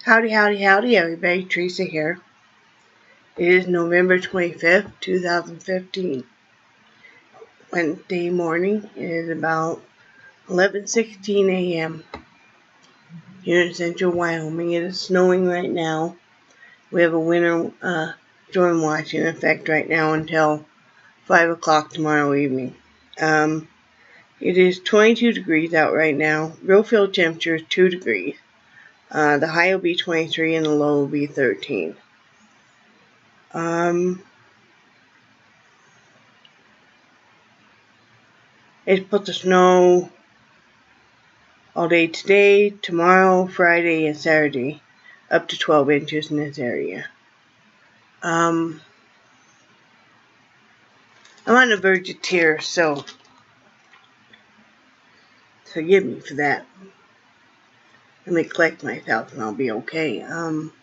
Howdy, howdy, howdy, everybody. Theresa here. It is November 25th, 2015. Wednesday morning. It is about 11:16 a.m. here in central Wyoming. It is snowing right now. We have a winter storm watch in effect right now until 5 o'clock tomorrow evening. It is 22 degrees out right now. Real field temperature is 2 degrees. The high will be 23 and the low will be 13. It's supposed to snow all day today, tomorrow, Friday, and Saturday, up to 12 inches in this area. I'm on the verge of tears, so forgive me for that. Let me collect myself and I'll be okay. I don't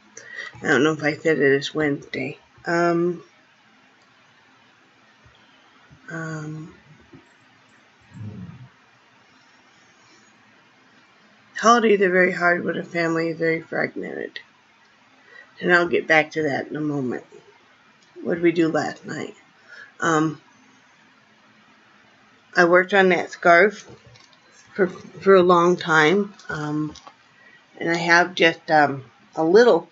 know if I said it is Wednesday. Holidays are very hard when a family is very fragmented. And I'll get back to that in a moment. What did we do last night? I worked on that scarf for a long time. And I have just a little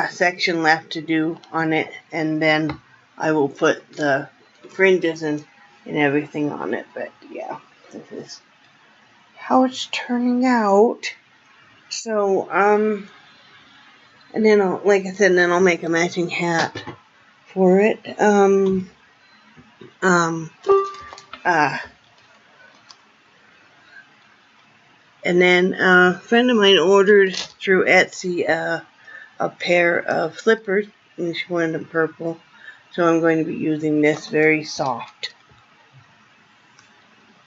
section left to do on it. And then I will put the fringes and everything on it. But yeah, this is how it's turning out. So, and then like I said, then I'll make a matching hat for it. And then a friend of mine ordered through Etsy a pair of slippers, and she wanted them purple. So I'm going to be using this very soft,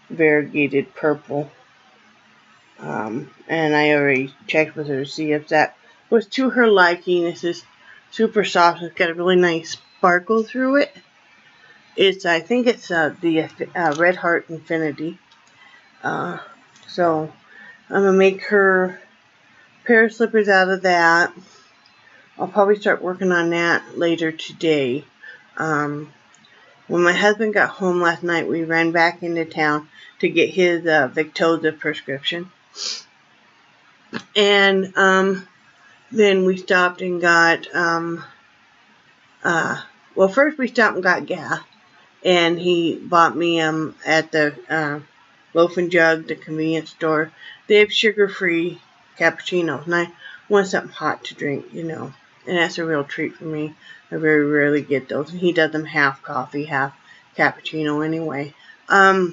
variegated purple. And I already checked with her to see if that was to her liking. This is super soft. It's got a really nice sparkle through it. I think it's the Red Heart Infinity. So I'm going to make her a pair of slippers out of that. I'll probably start working on that later today. When my husband got home last night, we ran back into town to get his Victoza prescription. And then we stopped and got, well, first we stopped and got gas. And he bought me at the Loaf and Jug, the convenience store. They have sugar-free cappuccinos. And I want something hot to drink, you know. And that's a real treat for me. I very rarely get those. And he does them half coffee, half cappuccino anyway. So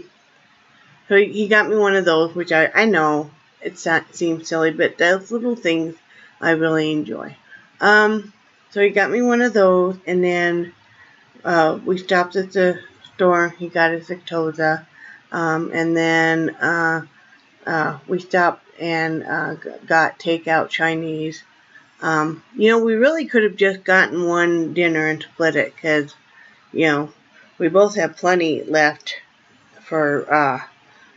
he got me one of those, which I know it seems silly, but those little things I really enjoy. So he got me one of those, and then we stopped at the store. He got his Victoza, and then we stopped and got takeout Chinese. You know, we really could have just gotten one dinner and split it, because, you know, we both have plenty left for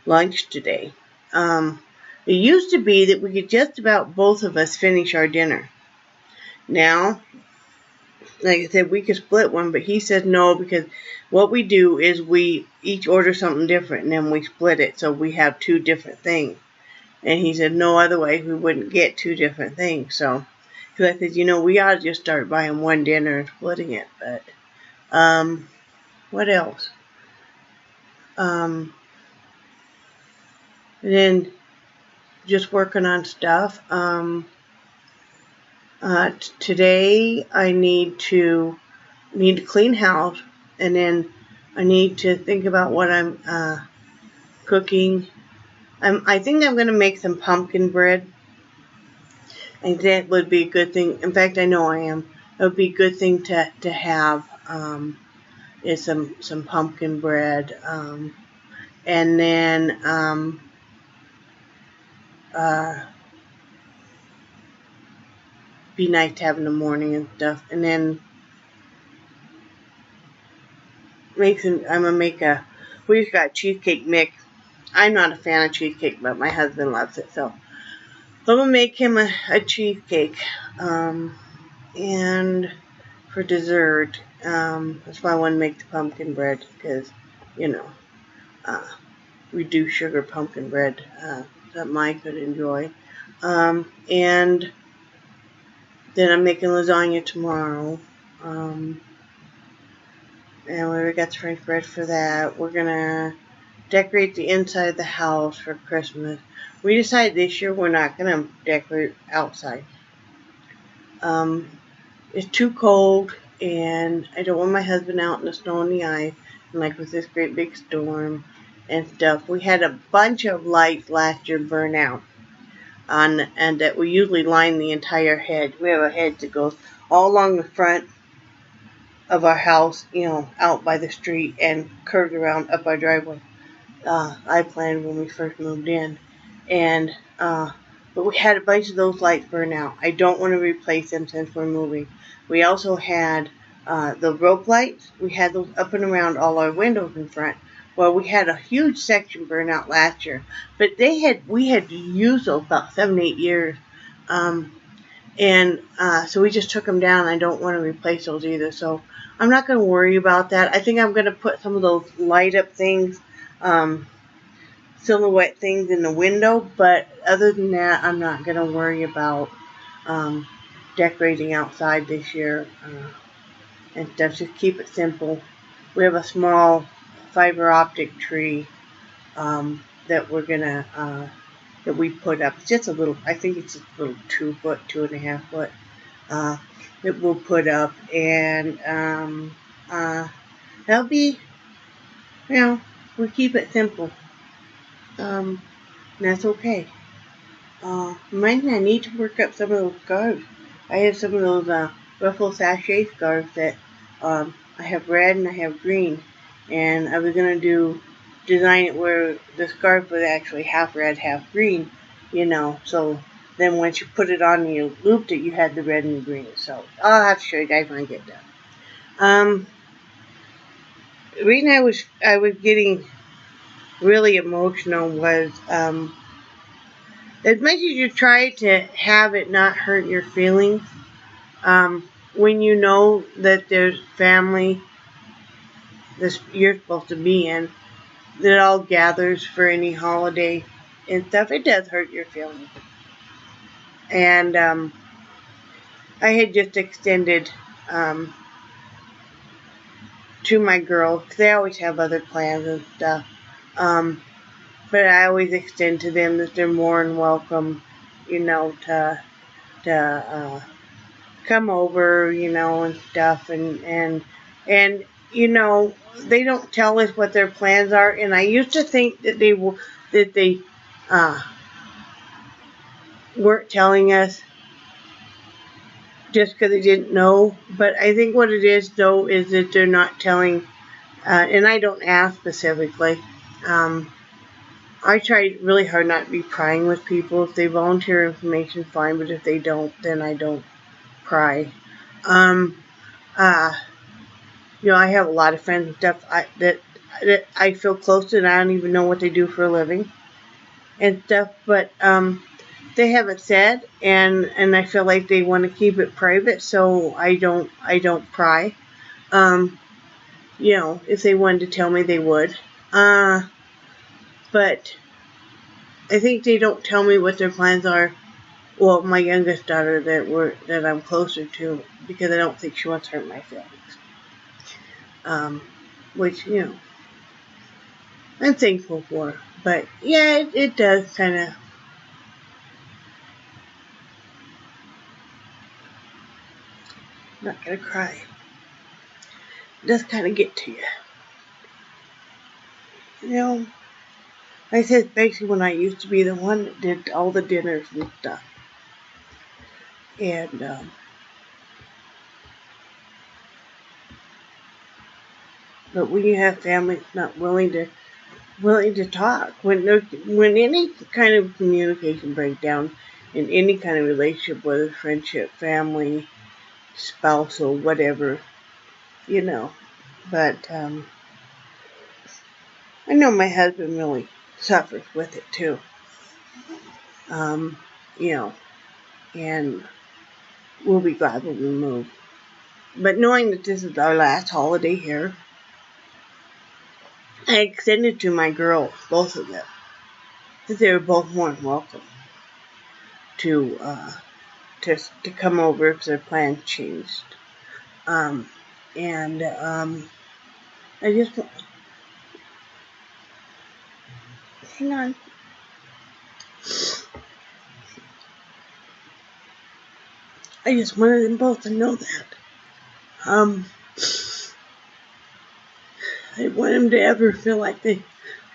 lunch today. It used to be that we could just about both of us finish our dinner. Now, like I said, we could split one, but he said no, because what we do is we each order something different, and then we split it, so we have two different things. And he said no, otherwise we wouldn't get two different things. So, because I said, you know, we ought to just start buying one dinner and splitting it. But, what else? And then just working on stuff. Today I need to clean house, and then I need to think about what I'm cooking. I think I'm going to make some pumpkin bread. I think that would be a good thing. In fact, I know I am. It would be a good thing to have is some pumpkin bread. And then be nice to have in the morning and stuff. And then I'm gonna make we've got cheesecake mix. I'm not a fan of cheesecake, but my husband loves it, so I'm gonna make him a cheesecake, and for dessert, that's why I want to make the pumpkin bread, because, you know, reduced sugar pumpkin bread that Mike could enjoy. And then I'm making lasagna tomorrow. And we already got the French bread for that. We're gonna decorate the inside of the house for Christmas. We decided this year we're not gonna decorate outside. It's too cold, and I don't want my husband out in the snow and the ice, and like with this great big storm and stuff. We had a bunch of lights last year burn out, and that we usually line the entire hedge. We have a hedge that goes all along the front of our house, out by the street, and curved around up our driveway. I planned when we first moved in, and but we had a bunch of those lights burn out. I don't want to replace them since we're moving. We also had the rope lights. We had those up and around all our windows in front. Well, we had a huge section burn out last year, but we had used those about 7-8 years, and so we just took them down. I don't want to replace those either, so I'm not going to worry about that. I think I'm going to put some of those light up things, silhouette things in the window, but other than that, I'm not going to worry about decorating outside this year and stuff. Just keep it simple. We have a small fiber optic tree that we're gonna that we put up. It's just a little. I think it's a little 2 foot, 2.5 foot that we'll put up, and that'll be, we keep it simple. And that's okay. Reminds me, I need to work up some of those scarves. I have some of those ruffle sachet scarves that I have red and I have green, and I was gonna design it where the scarf was actually half red, half green, so then once you put it on and you looped it, you had the red and the green. So I'll have to show you guys when I get done. The reason I was getting really emotional was as much as you try to have it not hurt your feelings, when you know that there's family that you're supposed to be in that all gathers for any holiday and stuff, it does hurt your feelings. And I had just extended to my girls, because they always have other plans and stuff, but I always extend to them that they're more than welcome, to come over, and stuff, and they don't tell us what their plans are, and I used to think that they weren't telling us just because they didn't know, but I think what it is, though, is that they're not telling, and I don't ask specifically. I try really hard not to be prying with people. If they volunteer information, fine, but if they don't, then I don't pry. I have a lot of friends and stuff that I feel close to, and I don't even know what they do for a living and stuff, but they haven't said, and I feel like they want to keep it private, so I don't pry. If they wanted to tell me, they would. But I think they don't tell me what their plans are. Well, my youngest daughter that I'm closer to, because I don't think she wants to hurt my feelings. Which, I'm thankful for. But yeah, it does kind of. I'm not gonna cry. It does kind of get to you. I said, especially when I used to be the one that did all the dinners and stuff. And but when you have family that's not willing to talk, when any kind of communication breaks down in any kind of relationship, whether friendship, family, spousal, whatever, But I know my husband really suffers with it too. you know, and we'll be glad when we move. But knowing that this is our last holiday here, I extended to my girls, both of them, that they were both more than welcome to come over if their plan changed. I just hang on. I just wanted them both to know that. I didn't want them to ever feel like they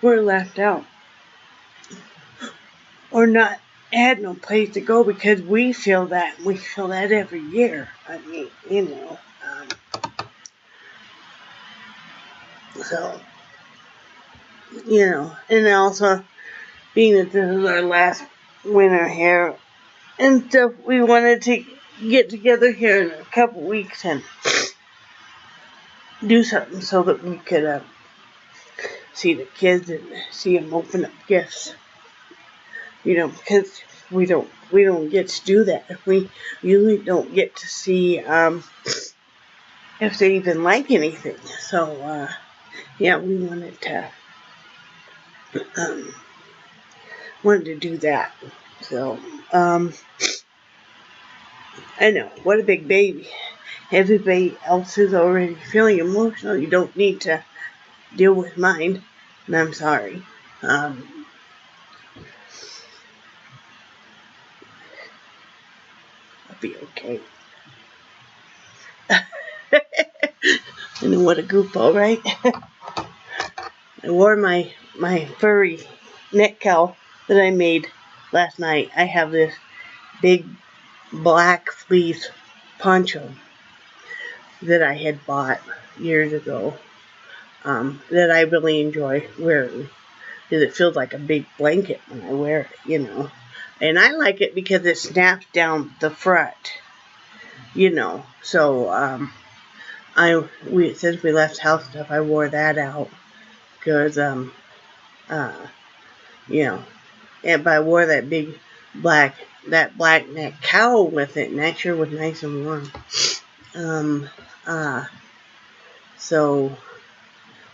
were left out or not had no place to go, because we feel that. We feel that every year. I mean, you know. So, you know, and also being that this is our last winter here and stuff, we wanted to get together here in a couple weeks and do something so that we could see the kids and see them open up gifts. You know, because we don't get to do that. We usually don't get to see if they even like anything. So yeah, we wanted to do that. So I know, what a big baby. Everybody else is already feeling emotional. You don't need to deal with mine, and I'm sorry. I'll be okay. I know, what a goofball, right? I wore my furry neck cowl that I made last night. I have this big black fleece poncho that I had bought years ago, that I really enjoy wearing, because it feels like a big blanket when I wear it, you know. And I like it because it snaps down the front, you know. So since we left house stuff, I wore that out because you know, but I wore that big black neck cowl with it, and that sure was nice and warm. So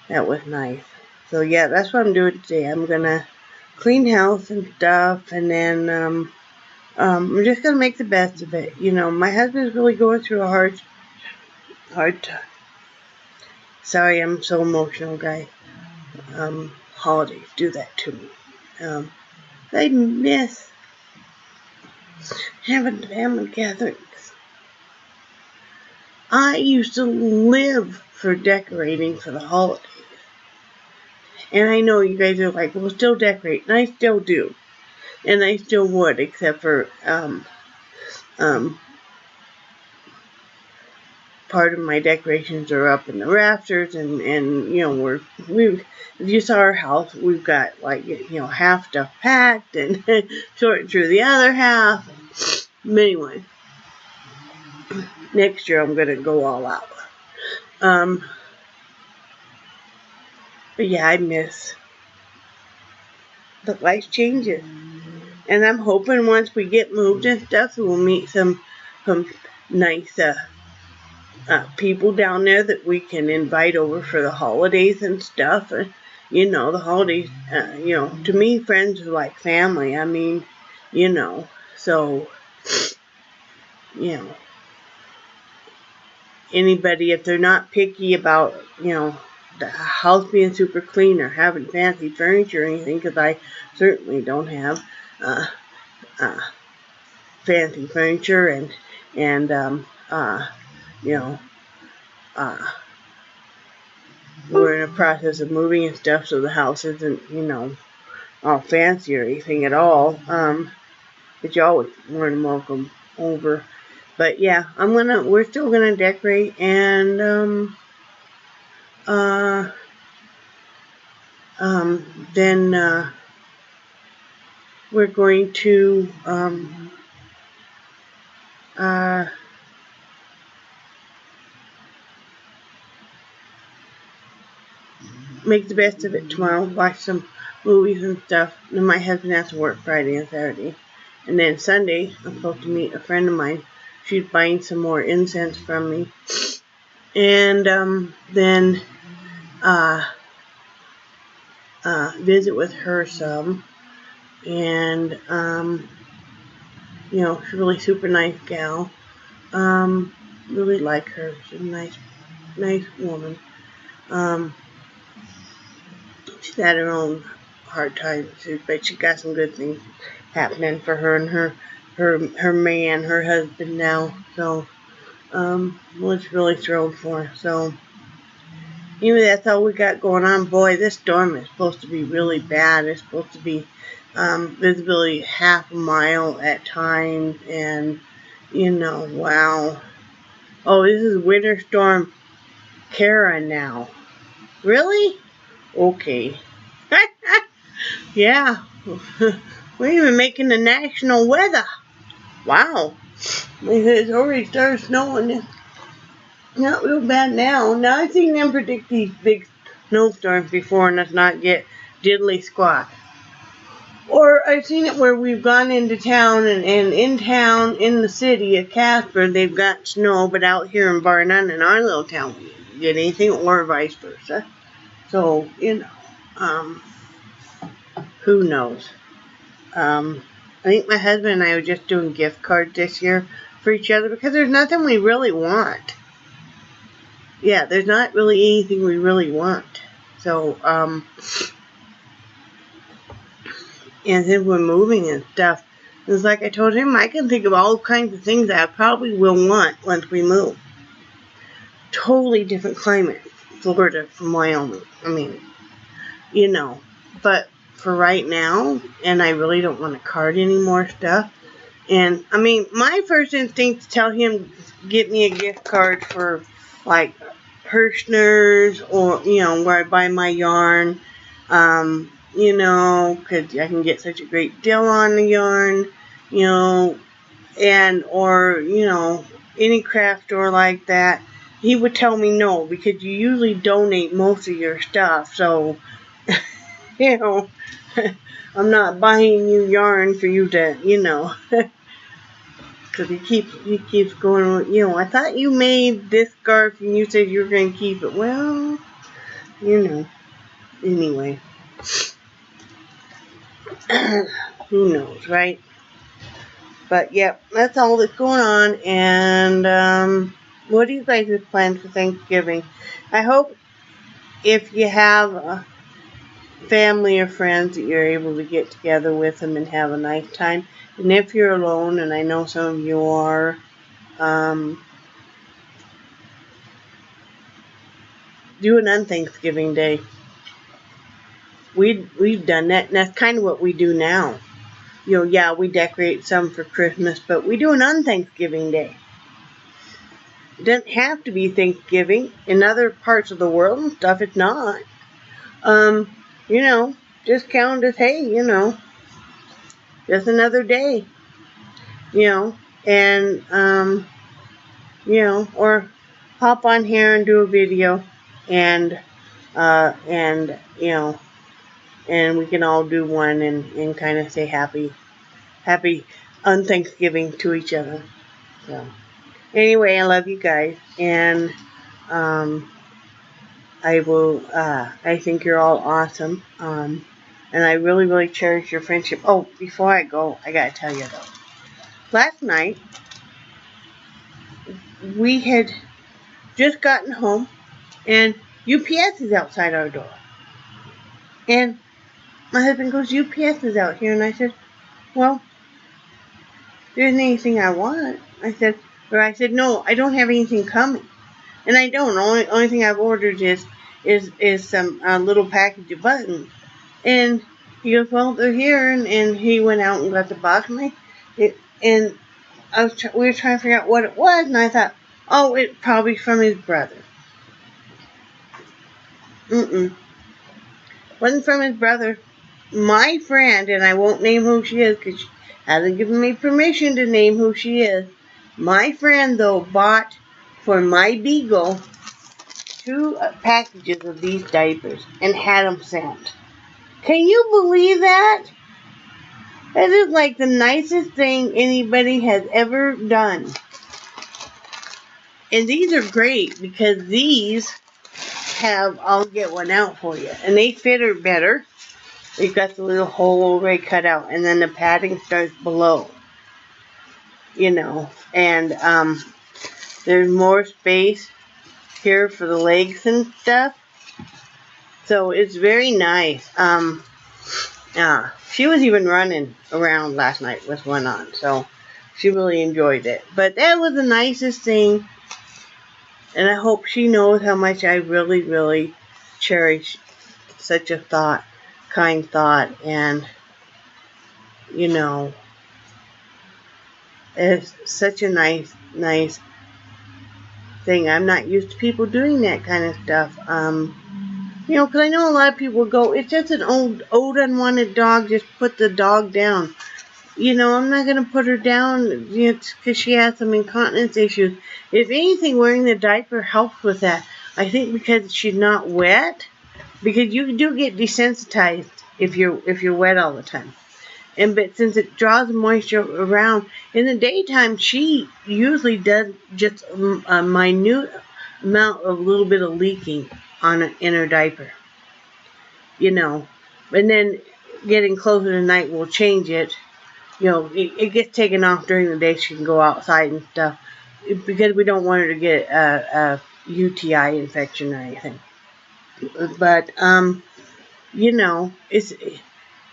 that was nice. So yeah, that's what I'm doing today. I'm gonna clean house and stuff, and then I'm just gonna make the best of it. You know, my husband's really going through a hard time. Sorry, I'm so emotional, guys. Holidays do that to me. I miss having family gatherings. I used to live for decorating for the holidays. And I know you guys are like, well, still decorate. And I still do. And I still would, except for part of my decorations are up in the rafters, and you know, if you saw our house, we've got, like, you know, half stuff packed and sorting through the other half. Anyway, next year I'm gonna go all out. But yeah, I miss. But life changes, and I'm hoping once we get moved and stuff, we'll meet some nice people down there that we can invite over for the holidays and stuff. You know, the holidays, you know, to me, friends are like family. I mean, you know, so, you know, anybody, if they're not picky about, you know, the house being super clean or having fancy furniture or anything, because I certainly don't have fancy furniture, and you know, we're in a process of moving and stuff, so the house isn't, you know, all fancy or anything at all. But you always more than welcome over. But yeah, we're still gonna decorate, and then we're going to make the best of it tomorrow, watch some movies and stuff. And my husband has to work Friday and Saturday, And then Sunday, I'm supposed to meet a friend of mine. She's buying some more incense from me. And then visit with her some. And, you know, she's a really super nice gal. Really like her. She's a nice woman. She's had her own hard times, but she got some good things happening for her and her man, her husband now. So, was really thrilled for her. So, anyway, that's all we got going on. Boy, this storm is supposed to be really bad. It's supposed to be visibility half a mile at times, and you know, wow. Oh, this is Winter Storm Kara now. Really? Okay. Yeah. We're even making the national weather. Wow. It's already started snowing. Not real bad now. Now I've seen them predict these big snowstorms before and us not get diddly squat. Or I've seen it where we've gone into town and in town, in the city of Casper, they've got snow, but out here in Bar Nunn in our little town, we didn't get anything, or vice versa. So, you know, who knows? I think my husband and I are just doing gift cards this year for each other because there's nothing we really want. Yeah, there's not really anything we really want. So, and then we're moving and stuff. It's like I told him, I can think of all kinds of things that I probably will want once we move. Totally different climate, Florida from Wyoming. I mean, you know, but for right now, and I really don't want to card any more stuff. And, I mean, my first instinct to tell him, get me a gift card for, like, Hirschner's, or, you know, where I buy my yarn, you know, because I can get such a great deal on the yarn, you know, and, or, you know, any craft store like that. He would tell me no, because you usually donate most of your stuff, so, you know, I'm not buying you yarn for you to, you know, because he keeps going, you know, I thought you made this scarf and you said you were going to keep it. Well, you know, anyway. Who knows, right? But, yep, that's all that's going on. And, what do you guys have planned for Thanksgiving? I hope if you have family or friends that you're able to get together with them and have a nice time. And if you're alone, and I know some of you are, do it on Thanksgiving Day. We've done that, and that's kind of what we do now. You know, yeah, we decorate some for Christmas, but we do it on Thanksgiving Day. It doesn't have to be Thanksgiving. In other parts of the world and stuff, it's not. You know, just count as, hey, you know, just another day. You know, and, you know, or hop on here and do a video, and you know, and we can all do one and kind of say happy on Thanksgiving to each other. So, anyway, I love you guys, and, I think you're all awesome, and I really, really cherish your friendship. Oh, before I go, I gotta tell you though, last night, we had just gotten home, and UPS is outside our door. And my husband goes, UPS is out here. And I said, well, there isn't anything I want. I said, no, I don't have anything coming. And I don't. The only thing I've ordered is some little package of buttons. And he goes, well, they're here. And he went out and got the box. And we were trying to figure out what it was. And I thought, oh, it's probably from his brother. Wasn't from his brother. My friend, and I won't name who she is because she hasn't given me permission to name who she is. My friend, though, bought for my beagle 2 packages of these diapers and had them sent. Can you believe that? It is like the nicest thing anybody has ever done. And these are great because these have, I'll get one out for you. And they fit her better. They've got the little hole already cut out. And then the padding starts below. You know. And there's more space here for the legs and stuff. So it's very nice. She was even running around last night with one on. So she really enjoyed it. But that was the nicest thing. And I hope she knows how much I really, really cherish such a thought, kind thought. And, you know, it's such a nice thing. I'm not used to people doing that kind of stuff. You know, because I know a lot of people go, it's just an old unwanted dog, just put the dog down. You know, I'm not going to put her down, you know, because she has some incontinence issues. If anything, wearing the diaper helps with that. I think because she's not wet, because you do get desensitized if you're wet all the time. But since it draws moisture around, in the daytime, she usually does just a minute amount of little bit of leaking in her diaper. You know, and then getting closer to night will change it. You know, it gets taken off during the day. She can go outside and stuff because we don't want her to get a UTI infection or anything. But you know,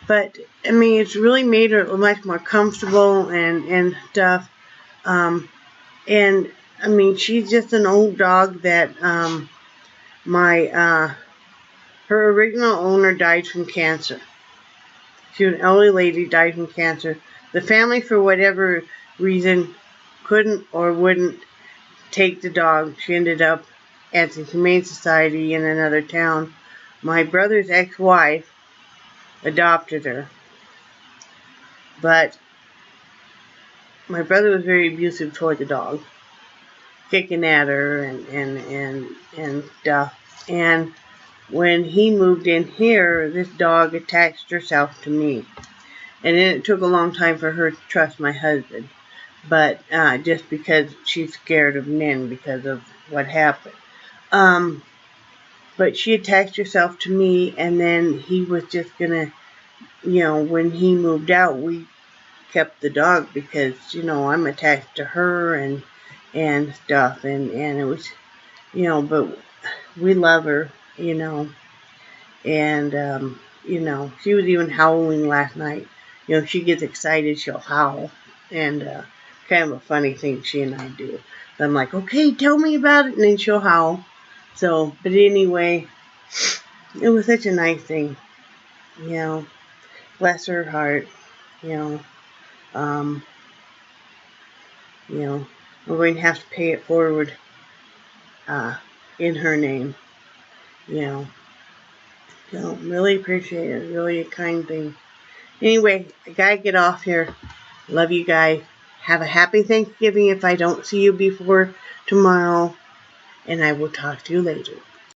but I mean, it's really made her much more comfortable and stuff. And I mean, she's just an old dog that her original owner died from cancer. She was an elderly lady, died from cancer. The family, for whatever reason, couldn't or wouldn't take the dog. She ended up at the Humane Society in another town. My brother's ex-wife adopted her. But my brother was very abusive toward the dog, kicking at her and stuff. And when he moved in here, this dog attached herself to me. And then it took a long time for her to trust my husband. But just because she's scared of Nunn because of what happened. But she attached herself to me, and then he was just going to, you know, when he moved out, we kept the dog because, you know, I'm attached to her and stuff. And it was, you know, but we love her, you know. And, you know, she was even howling last night. You know, she gets excited, she'll howl. And kind of a funny thing she and I do. So I'm like, okay, tell me about it. And then she'll howl. So, but anyway, it was such a nice thing. You know, bless her heart. You know, we're going to have to pay it forward in her name. You know. So, really appreciate it. Really a kind thing. Anyway, I gotta get off here. Love you guys. Have a happy Thanksgiving if I don't see you before tomorrow. And I will talk to you later.